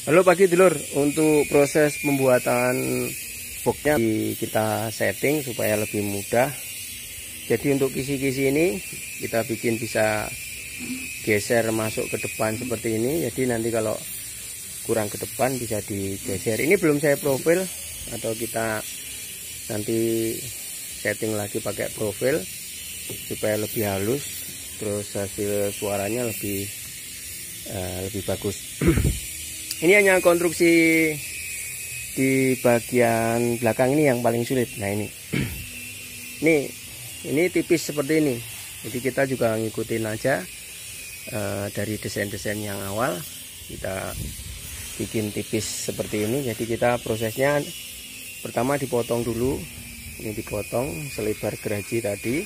Halo pagi dulur, untuk proses pembuatan boxnya kita setting supaya lebih mudah. Jadi untuk kisi-kisi ini kita bikin bisa geser masuk ke depan seperti ini. Jadi nanti kalau kurang ke depan bisa digeser. Ini belum saya profil, atau kita nanti setting lagi pakai profil supaya lebih halus, terus hasil suaranya lebih bagus. Ini hanya konstruksi di bagian belakang ini yang paling sulit. Nah ini tipis seperti ini. Jadi kita juga ngikutin aja dari desain-desain yang awal, kita bikin tipis seperti ini. Jadi kita prosesnya pertama dipotong dulu. Ini dipotong selebar geraji tadi,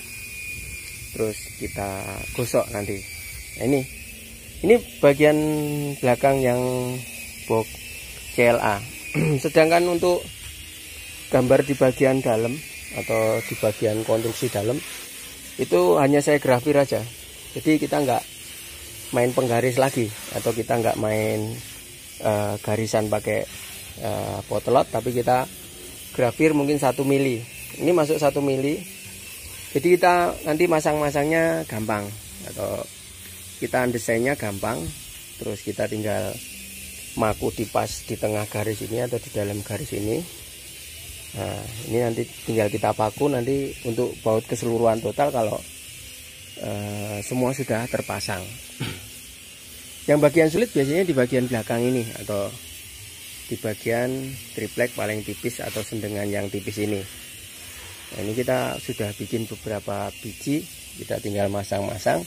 terus kita gosok nanti. Nah, ini bagian belakang yang box CLA. Sedangkan untuk gambar di bagian dalam atau di bagian konstruksi dalam itu hanya saya grafir aja. Jadi kita nggak main penggaris lagi, atau kita nggak main garisan pakai potlot, tapi kita grafir mungkin 1 mili. Ini masuk 1 mili. Jadi kita nanti masang-masangnya gampang, atau kita desainnya gampang. Terus kita tinggal maku di pas di tengah garis ini atau di dalam garis ini. Nah, ini nanti tinggal kita paku nanti untuk baut keseluruhan total kalau semua sudah terpasang. Yang bagian sulit biasanya di bagian belakang ini, atau di bagian triplek paling tipis atau sendengan yang tipis ini. Nah, ini kita sudah bikin beberapa biji, kita tinggal masang-masang.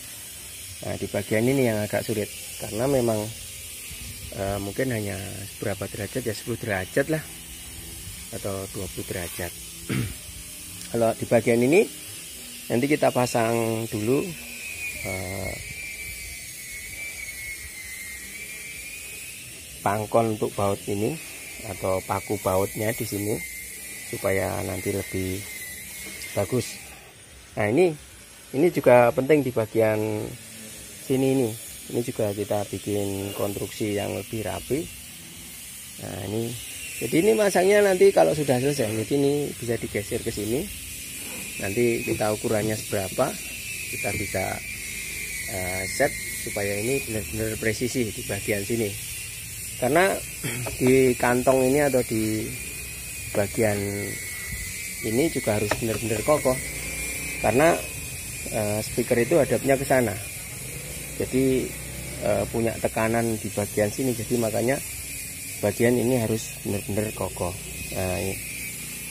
Nah, di bagian ini yang agak sulit karena memang mungkin hanya berapa derajat ya, 10 derajat lah atau 20 derajat. Kalau di bagian ini nanti kita pasang dulu pangkon untuk baut ini atau paku bautnya di sini supaya nanti lebih bagus. Nah ini juga penting di bagian sini ini. Ini juga kita bikin konstruksi yang lebih rapi. Nah jadi ini masangnya nanti kalau sudah selesai, jadi ini bisa digeser ke sini. Nanti kita ukurannya seberapa, kita bisa set supaya ini benar-benar presisi di bagian sini. Karena di kantong ini atau di bagian ini juga harus benar-benar kokoh. Karena speaker itu hadapnya ke sana. Jadi punya tekanan di bagian sini, jadi makanya bagian ini harus benar-benar kokoh. Nah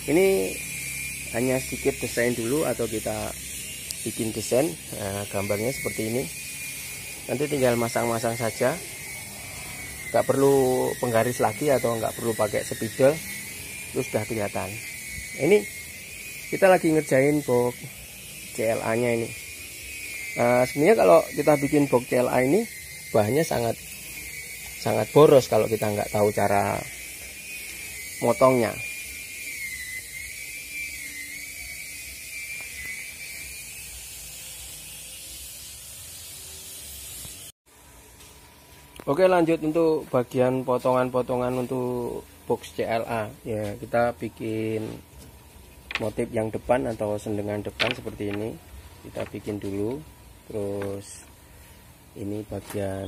ini hanya sedikit desain dulu, atau kita bikin desain. Nah, gambarnya seperti ini. Nanti tinggal masang-masang saja, nggak perlu penggaris lagi atau nggak perlu pakai spidol, itu sudah kelihatan. Ini kita lagi ngerjain box CLA nya ini. Sebenarnya kalau kita bikin box CLA ini bahannya sangat boros kalau kita nggak tahu cara motongnya. Oke, lanjut untuk bagian potongan-potongan untuk box CLA ya. Kita bikin motif yang depan atau sendengan depan seperti ini, kita bikin dulu. Terus ini bagian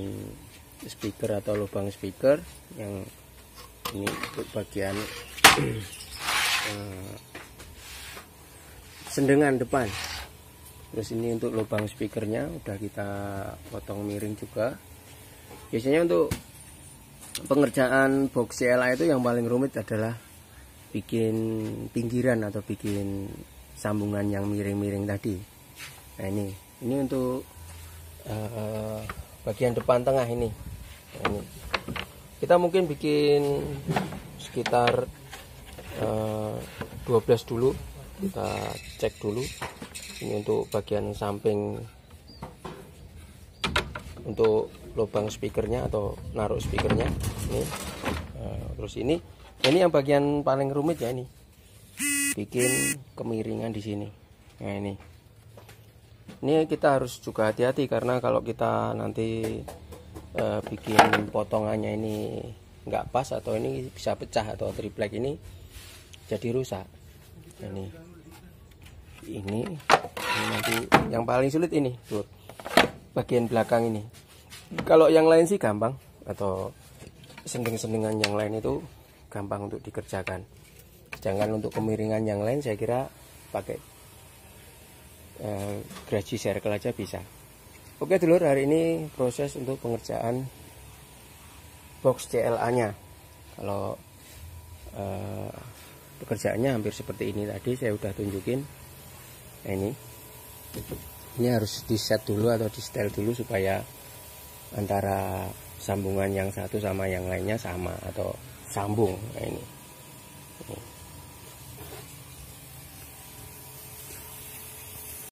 speaker atau lubang speaker, yang ini untuk bagian sendengan depan. Terus ini untuk lubang speakernya udah kita potong miring juga. Biasanya untuk pengerjaan box CLA itu yang paling rumit adalah bikin pinggiran atau bikin sambungan yang miring-miring tadi. Nah ini untuk bagian depan tengah ini. Nah, ini kita mungkin bikin sekitar 12 dulu, kita cek dulu. Ini untuk bagian samping untuk lubang speakernya atau naruh speakernya ini. Terus ini yang bagian paling rumit ya, ini bikin kemiringan di sini. Nah ini kita harus juga hati-hati, karena kalau kita nanti bikin potongannya ini nggak pas atau ini bisa pecah atau triplek ini jadi rusak. Ini nanti yang paling sulit ini tuh, bagian belakang ini. Kalau yang lain sih gampang, atau sending-sendingan yang lain itu gampang untuk dikerjakan. Sedangkan untuk kemiringan yang lain saya kira pakai gergaji circle aja bisa. Oke dulur, hari ini proses untuk pengerjaan box CLA nya. Kalau pekerjaannya hampir seperti ini tadi saya udah tunjukin. Nah, ini harus di set dulu atau di setel dulu supaya antara sambungan yang satu sama yang lainnya sama atau sambung. Nah, ini